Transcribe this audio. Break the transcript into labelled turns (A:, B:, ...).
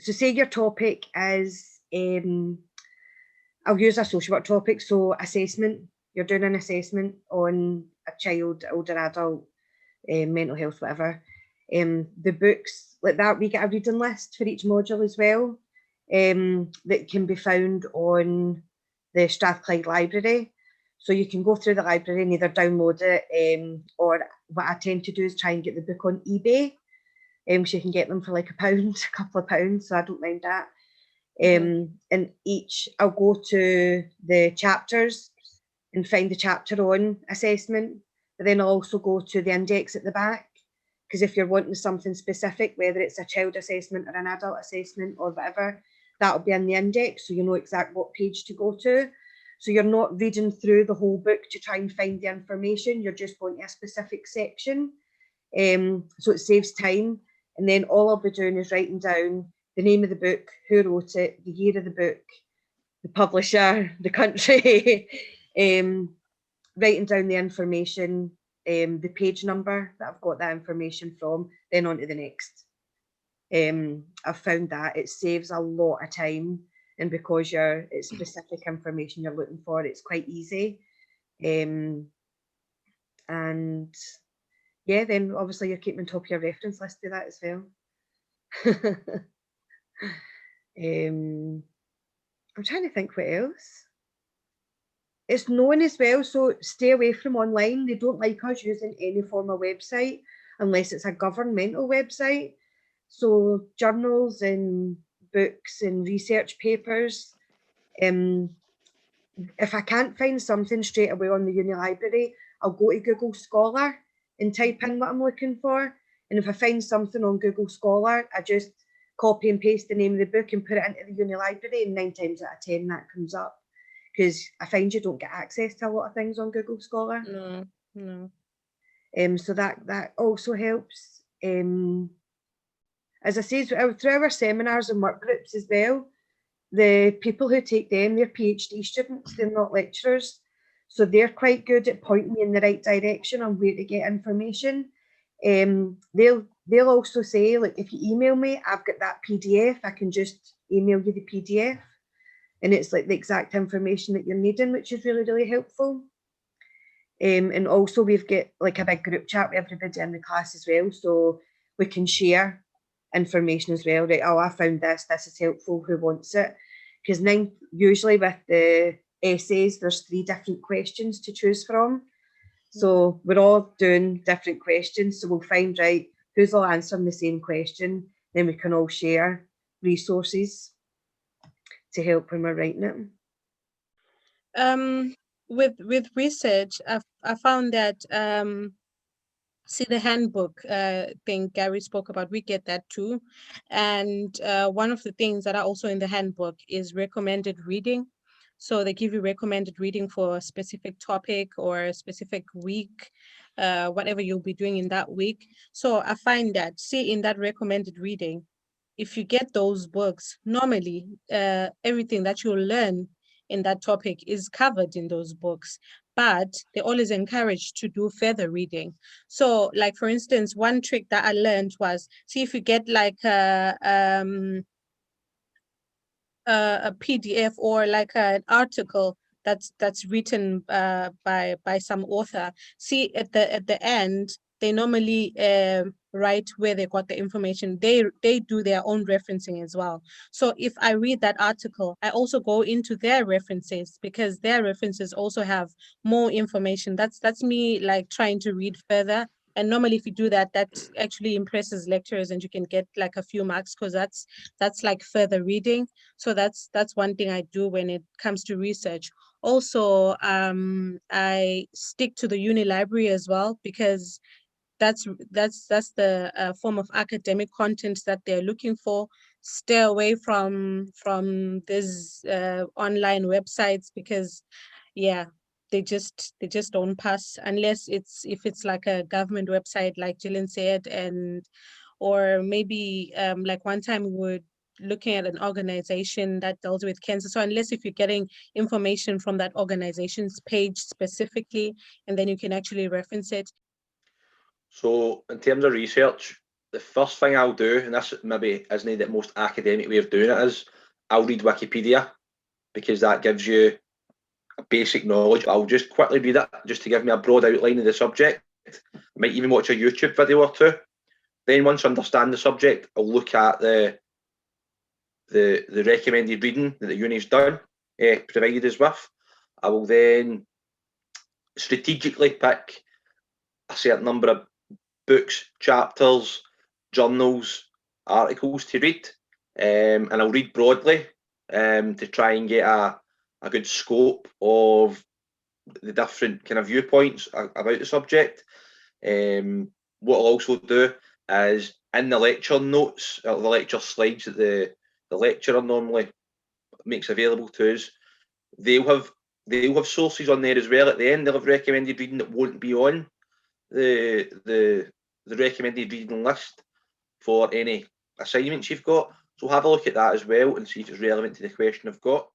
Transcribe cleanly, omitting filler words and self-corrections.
A: so say your topic is, I'll use a social work topic, so assessment. You're doing an assessment on a child, older adult, mental health, whatever. The books like that, we get a reading list for each module as well, that can be found on the Strathclyde Library. So you can go through the library and either download it, or what I tend to do is try and get the book on eBay. So you can get them for like £1, a couple of pounds, so I don't mind that. And I'll go to the chapters and find the chapter on assessment, but then I'll also go to the index at the back, because if you're wanting something specific, whether it's a child assessment or an adult assessment or whatever, that'll be in the index, so you know exactly what page to go to. So you're not reading through the whole book to try and find the information, you're just going to a specific section. So it saves time. And then all I'll be doing is writing down the name of the book, who wrote it, the year of the book, the publisher, the country, writing down the information, the page number that I've got that information from, then on to the next. I've found that it saves a lot of time, and because it's specific information you're looking for, it's quite easy. And yeah, then obviously you're keeping on top of your reference list to that as well. I'm trying to think what else. It's known as well, so stay away from online. They don't like us using any form of website unless it's a governmental website. So journals and books and research papers. If I can't find something straight away on the uni library, I'll go to Google Scholar and type in what I'm looking for. And if I find something on Google Scholar, I just copy and paste the name of the book and put it into the uni library, and 9 times out of 10 that comes up. Because I find you don't get access to a lot of things on Google Scholar.
B: No.
A: So that also helps. As I say, through our seminars and work groups as well, the people who take them, they're PhD students, they're not lecturers. So they're quite good at pointing you in the right direction on where to get information. They'll also say, like, if you email me, I've got that PDF, I can just email you the PDF. And it's like the exact information that you're needing, which is really, really helpful. And also we've got like a big group chat with everybody in the class as well, so we can share information as well. Right, oh, I found this is helpful, who wants it? Because usually with the essays, there's 3 different questions to choose from. So we're all doing different questions, so we'll find, right, who's all answering the same question, then we can all share resources to help when we're writing
B: it. With research, I found that see the handbook thing Gary spoke about, we get that too. And one of the things that are also in the handbook is recommended reading. So they give you recommended reading for a specific topic or a specific week, whatever you'll be doing in that week. So I find that, see, in that recommended reading, if you get those books, normally everything that you'll learn in that topic is covered in those books, but they always encourage to do further reading. So, like, for instance, one trick that I learned was, see, if you get like a PDF or like an article that's written by some author, see, at the end, they normally write where they got the information. They do their own referencing as well. So if I read that article, I also go into their references, because their references also have more information. That's me like trying to read further. And normally if you do that, that actually impresses lecturers, and you can get like a few marks, because that's like further reading. So that's one thing I do when it comes to research. Also, I stick to the uni library as well, because that's the form of academic content that they're looking for. Stay away from these online websites, because they just don't pass, unless if it's like a government website, like Gillian said, or maybe like one time we were looking at an organization that deals with cancer. So unless if you're getting information from that organization's page specifically, and then you can actually reference it.
C: So in terms of research, the first thing I'll do, and this maybe isn't the most academic way of doing it, is I'll read Wikipedia, because that gives you a basic knowledge. I'll just quickly read it just to give me a broad outline of the subject. I might even watch a YouTube video or two. Then once I understand the subject, I'll look at the recommended reading that the uni's done, provided us with. I will then strategically pick a certain number of books, chapters, journals, articles to read, and I'll read broadly to try and get a good scope of the different kind of viewpoints about the subject. What I'll also do is in the lecture notes, or the lecture slides that the lecturer normally makes available to us, they'll have sources on there as well at the end. They'll have recommended reading that won't be on the recommended reading list for any assignments you've got. So have a look at that as well and see if it's relevant to the question I've got.